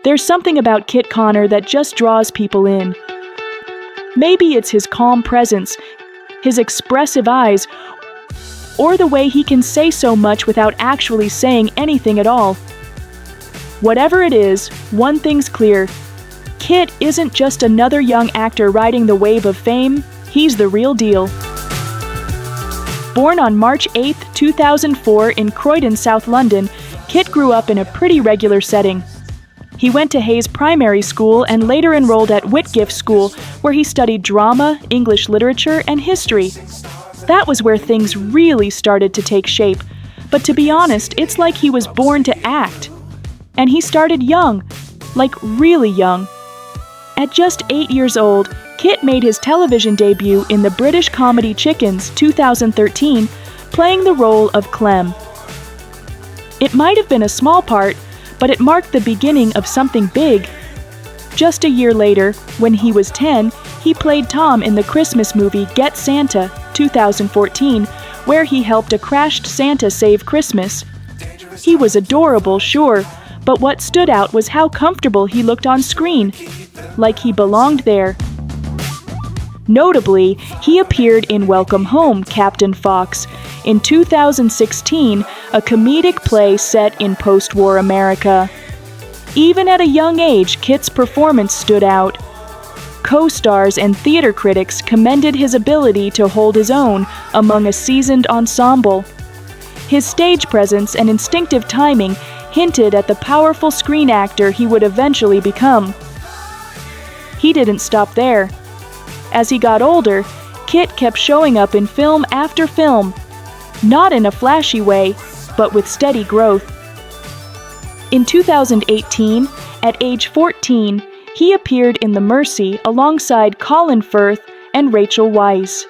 There's something about Kit Connor that just draws people in. Maybe it's his calm presence, his expressive eyes, or the way he can say so much without actually saying anything at all. Whatever it is, one thing's clear. Kit isn't just another young actor riding the wave of fame, he's the real deal. Born on March 8, 2004 in Croydon, South London, Kit grew up in a pretty regular setting. He went to Hayes Primary School and later enrolled at Whitgift School, where he studied drama, English literature, and history. That was where things really started to take shape. But to be honest, it's like he was born to act. And he started young, like really young. At just 8 years old, Kit made his television debut in the British comedy Chickens 2013, playing the role of Clem. It might have been a small part, but it marked the beginning of something big. Just a year later, when he was 10, he played Tom in the Christmas movie Get Santa 2014, where he helped a crashed Santa save Christmas. He was adorable, sure, but what stood out was how comfortable he looked on screen, like he belonged there. Notably, he appeared in Welcome Home, Captain Fox, in 2016, a comedic play set in post-war America. Even at a young age, Kit's performance stood out. Co-stars and theater critics commended his ability to hold his own among a seasoned ensemble. His stage presence and instinctive timing hinted at the powerful screen actor he would eventually become. He didn't stop there. As he got older, Kit kept showing up in film after film, not in a flashy way, but with steady growth. In 2018, at age 14, he appeared in The Mercy alongside Colin Firth and Rachel Weisz.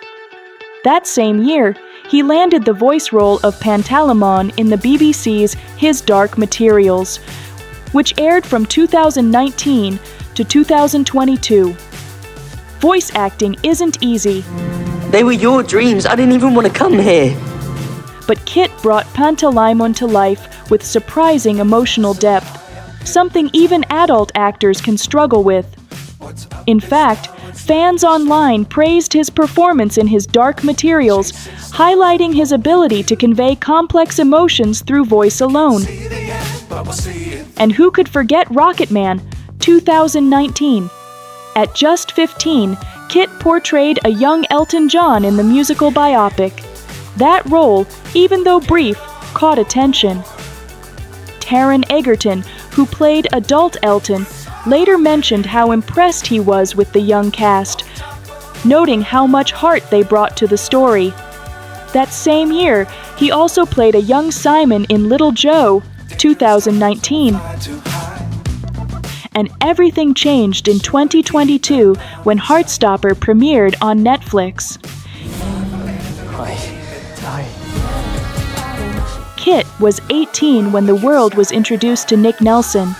That same year, he landed the voice role of Pantaleimon in the BBC's His Dark Materials, which aired from 2019 to 2022. Voice acting isn't easy. They were your dreams. I didn't even want to come here. But Kit brought Pantaleimon to life with surprising emotional depth, something even adult actors can struggle with. In fact, fans online praised his performance in His Dark Materials, highlighting his ability to convey complex emotions through voice alone. And who could forget Rocketman, 2019? At just 15, Kit portrayed a young Elton John in the musical biopic. That role, even though brief, caught attention. Taron Egerton, who played adult Elton, later mentioned how impressed he was with the young cast, noting how much heart they brought to the story. That same year, he also played a young Simon in Little Joe, 2019. And everything changed in 2022 when Heartstopper premiered on Netflix. Hi. Kit was 18 when the world was introduced to Nick Nelson,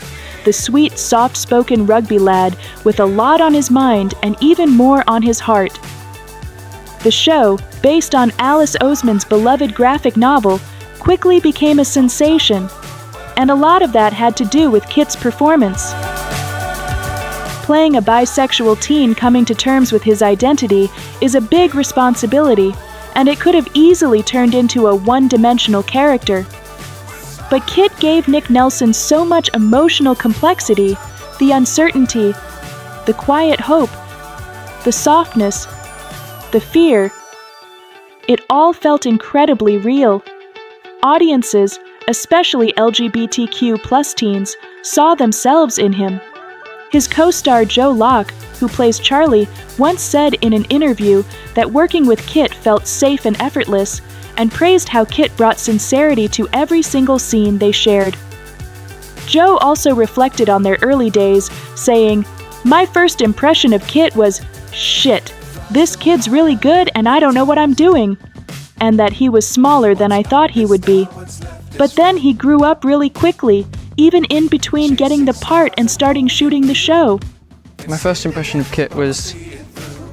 the sweet, soft-spoken rugby lad with a lot on his mind and even more on his heart. The show, based on Alice Oseman's beloved graphic novel, quickly became a sensation, and a lot of that had to do with Kit's performance. Playing a bisexual teen coming to terms with his identity is a big responsibility, and it could have easily turned into a one-dimensional character. But Kit gave Nick Nelson so much emotional complexity, the uncertainty, the quiet hope, the softness, the fear. It all felt incredibly real. Audiences, especially LGBTQ+ teens, saw themselves in him. His co-star Joe Locke, who plays Charlie, once said in an interview that working with Kit felt safe and effortless, and praised how Kit brought sincerity to every single scene they shared. Joe also reflected on their early days, saying, "My first impression of Kit was, shit, this kid's really good and I don't know what I'm doing," and that he was smaller than I thought he would be. But then he grew up really quickly, even in between getting the part and starting shooting the show. My first impression of Kit was,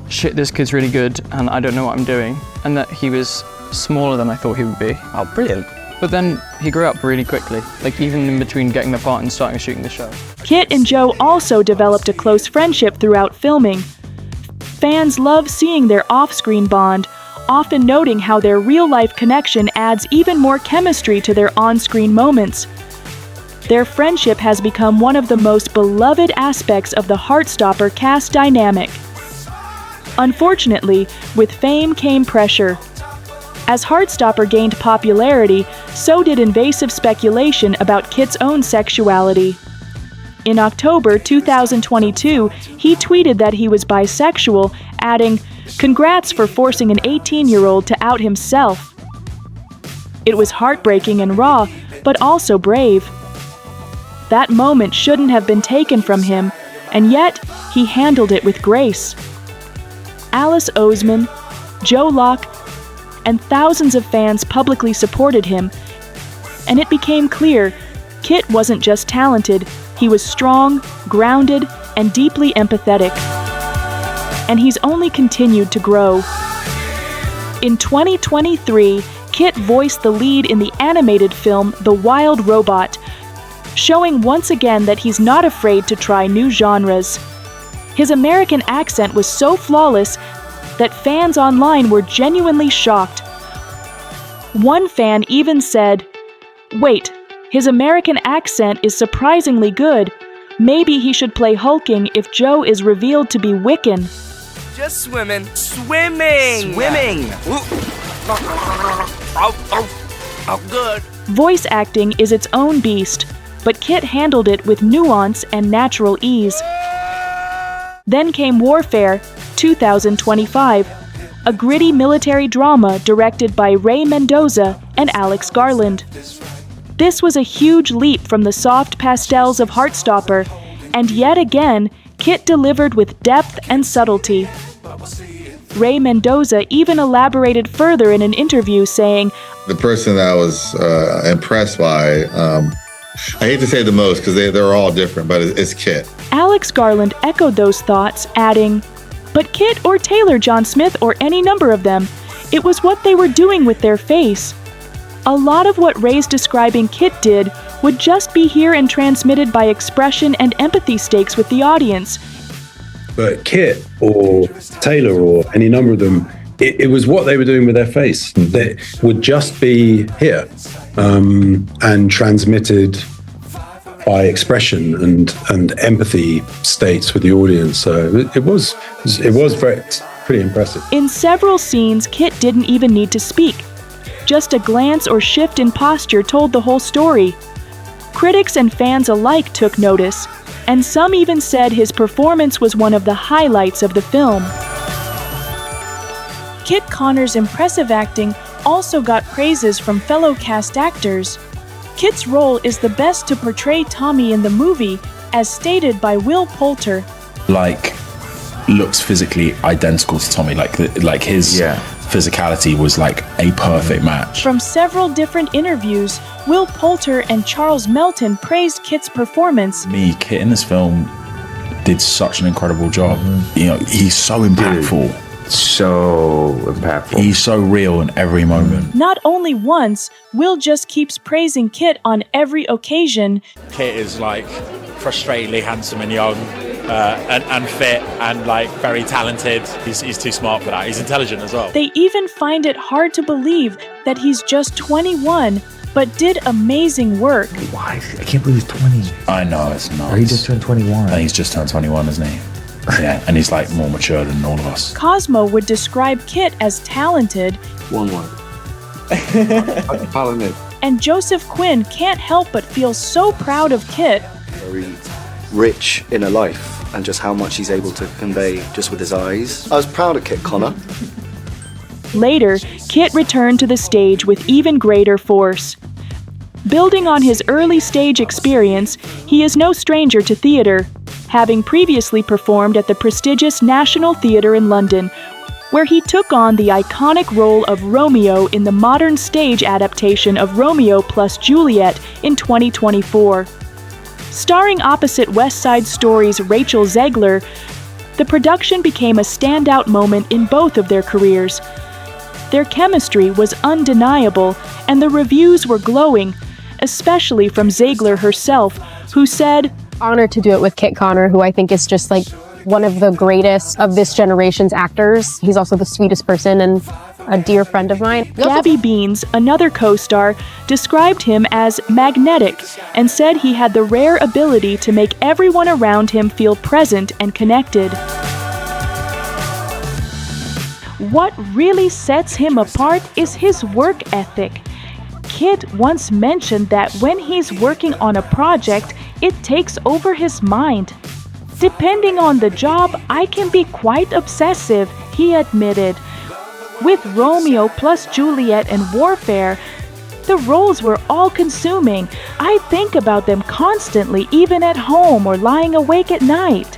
shit, this kid's really good and I don't know what I'm doing, and that he was smaller than I thought he would be. Oh, brilliant. But then he grew up really quickly, like even in between getting the part and starting shooting the show. Kit and Joe also developed a close friendship throughout filming. Fans love seeing their off-screen bond, often noting how their real-life connection adds even more chemistry to their on-screen moments. Their friendship has become one of the most beloved aspects of the Heartstopper cast dynamic. Unfortunately, with fame came pressure. As Heartstopper gained popularity, so did invasive speculation about Kit's own sexuality. In October 2022, he tweeted that he was bisexual, adding, "Congrats for forcing an 18-year-old to out himself." It was heartbreaking and raw, but also brave. That moment shouldn't have been taken from him, and yet he handled it with grace. Alice Oseman, Joe Locke, and thousands of fans publicly supported him, and it became clear Kit wasn't just talented, he was strong, grounded, and deeply empathetic. And he's only continued to grow. In 2023, Kit voiced the lead in the animated film The Wild Robot, showing once again that he's not afraid to try new genres. His American accent was so flawless that fans online were genuinely shocked. One fan even said, "Wait, his American accent is surprisingly good. Maybe he should play hulking if Joe is revealed to be Wiccan." Just swimming. Swimming! Swimming! Oh, good. Voice acting is its own beast, but Kit handled it with nuance and natural ease. Then came Warfare 2025, a gritty military drama directed by Ray Mendoza and Alex Garland. This was a huge leap from the soft pastels of Heartstopper, and yet again, Kit delivered with depth and subtlety. Ray Mendoza even elaborated further in an interview, saying, "The person that I was impressed by, I hate to say the most because they're all different, but it's Kit." Alex Garland echoed those thoughts, adding, "But Kit or Taylor John Smith or any number of them, it was what they were doing with their face. A lot of what Ray's describing Kit did would just be here and transmitted by expression and empathy stakes with the audience." But Kit or Taylor or any number of them, it was what they were doing with their face. They would just be here and transmitted by expression and empathy states with the audience. So it was pretty impressive. In several scenes, Kit didn't even need to speak. Just a glance or shift in posture told the whole story. Critics and fans alike took notice, and some even said his performance was one of the highlights of the film. Kit Connor's impressive acting also got praises from fellow cast actors. Kit's role is the best to portray Tommy in the movie, as stated by Will Poulter. Looks physically identical to Tommy, like his physicality was like a perfect match. From several different interviews, Will Poulter and Charles Melton praised Kit's performance. Kit in this film did such an incredible job. You know, he's so impactful. So impactful. He's so real in every moment. Not only once, Will just keeps praising Kit on every occasion. Kit is like frustratingly handsome and young, and fit, and like very talented. He's too smart for that. He's intelligent as well. They even find it hard to believe that he's just 21, but did amazing work. Why? I can't believe he's 20. I know, it's nuts. Or he just turned 21. I think he's just turned 21, isn't he? Yeah, and he's like more mature than all of us. Cosmo would describe Kit as talented. One word. Talented. And Joseph Quinn can't help but feel so proud of Kit. Very rich inner life and just how much he's able to convey just with his eyes. I was proud of Kit Connor. Later, Kit returned to the stage with even greater force. Building on his early stage experience, he is no stranger to theatre, having previously performed at the prestigious National Theatre in London, where he took on the iconic role of Romeo in the modern stage adaptation of Romeo plus Juliet in 2024. Starring opposite West Side Story's Rachel Zegler, the production became a standout moment in both of their careers. Their chemistry was undeniable, and the reviews were glowing, especially from Ziegler herself, who said, "Honored to do it with Kit Connor, who I think is just like one of the greatest of this generation's actors. He's also the sweetest person and a dear friend of mine." Gabby Beans, another co-star, described him as magnetic and said he had the rare ability to make everyone around him feel present and connected. What really sets him apart is his work ethic. Kit once mentioned that when he's working on a project, it takes over his mind. "Depending on the job, I can be quite obsessive," he admitted. With Romeo plus Juliet and Warfare, the roles were all-consuming. I think about them constantly, even at home or lying awake at night.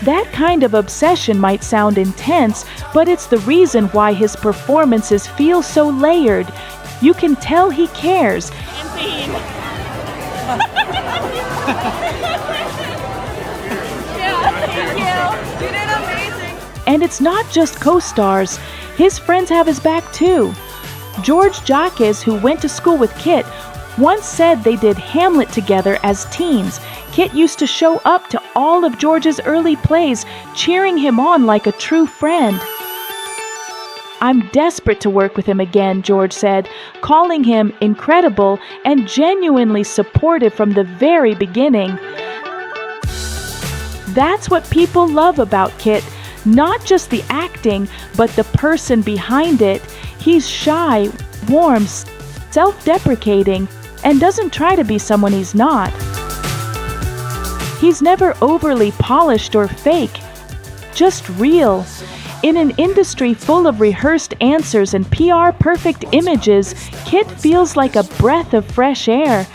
That kind of obsession might sound intense, but it's the reason why his performances feel so layered. You can tell he cares. And it's not just co-stars. His friends have his back too. George Jacques, who went to school with Kit, once said they did Hamlet together as teens. Kit used to show up to all of George's early plays, cheering him on like a true friend. "I'm desperate to work with him again," George said, calling him incredible and genuinely supportive from the very beginning. That's what people love about Kit. Not just the acting, but the person behind it. He's shy, warm, self-deprecating, and doesn't try to be someone he's not. He's never overly polished or fake, just real. In an industry full of rehearsed answers and PR-perfect images, Kit feels like a breath of fresh air.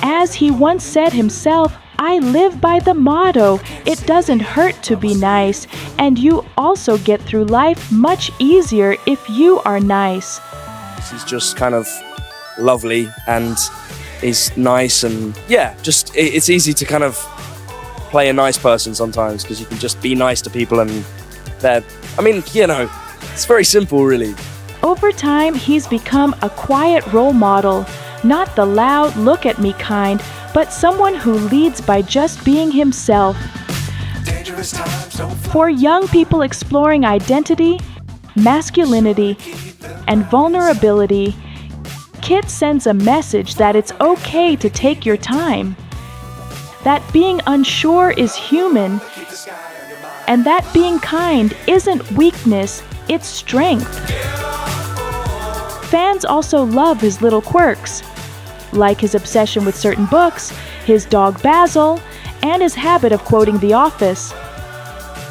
As he once said himself, "I live by the motto, it doesn't hurt to be nice, and you also get through life much easier if you are nice." He's just kind of lovely and he's nice, and yeah, just it's easy to kind of play a nice person sometimes because you can just be nice to people and it's very simple really. Over time, he's become a quiet role model, not the loud look at me kind, but someone who leads by just being himself. For young people exploring identity, masculinity, and vulnerability, Kit sends a message that it's okay to take your time, that being unsure is human, and that being kind isn't weakness, it's strength. Fans also love his little quirks, like his obsession with certain books, his dog Basil, and his habit of quoting The Office.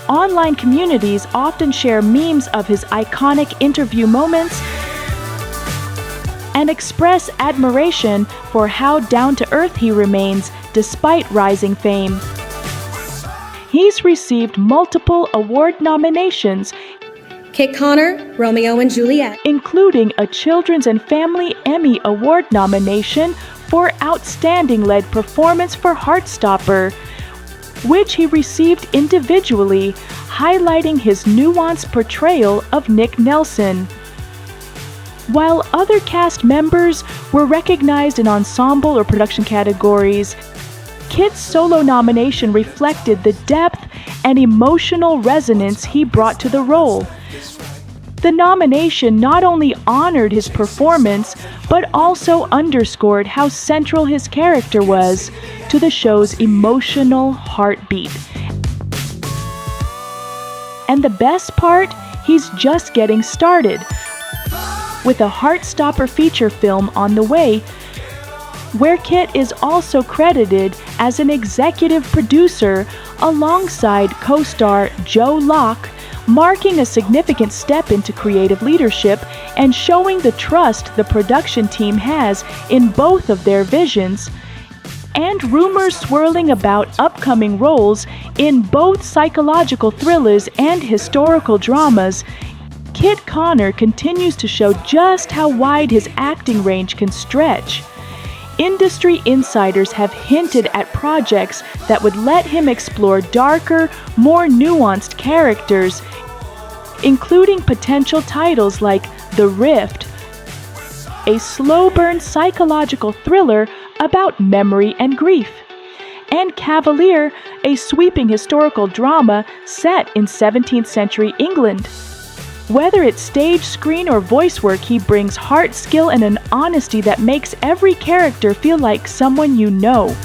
Online communities often share memes of his iconic interview moments and express admiration for how down-to-earth he remains despite rising fame. He's received multiple award nominations, Kit Connor, Romeo and Juliet, including a Children's and Family Emmy Award nomination for Outstanding Lead Performance for Heartstopper, which he received individually, highlighting his nuanced portrayal of Nick Nelson. While other cast members were recognized in ensemble or production categories, Kit's solo nomination reflected the depth and emotional resonance he brought to the role. The nomination not only honored his performance, but also underscored how central his character was to the show's emotional heartbeat. And the best part, he's just getting started, with a Heartstopper feature film on the way, where Kit is also credited as an executive producer alongside co-star Joe Locke, marking a significant step into creative leadership and showing the trust the production team has in both of their visions. And rumors swirling about upcoming roles in both psychological thrillers and historical dramas, Kit Connor continues to show just how wide his acting range can stretch. Industry insiders have hinted at projects that would let him explore darker, more nuanced characters, including potential titles like The Rift, a slow-burn psychological thriller about memory and grief, and Cavalier, a sweeping historical drama set in 17th century England. Whether it's stage, screen, or voice work, he brings heart, skill, and an honesty that makes every character feel like someone you know.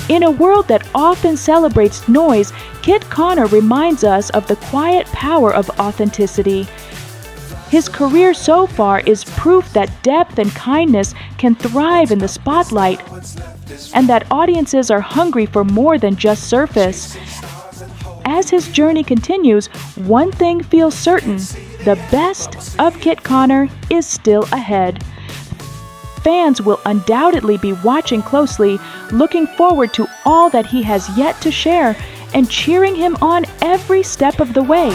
In a world that often celebrates noise, Kit Connor reminds us of the quiet power of authenticity. His career so far is proof that depth and kindness can thrive in the spotlight, and that audiences are hungry for more than just surface. As his journey continues, one thing feels certain: the best of Kit Connor is still ahead. Fans will undoubtedly be watching closely, looking forward to all that he has yet to share, and cheering him on every step of the way.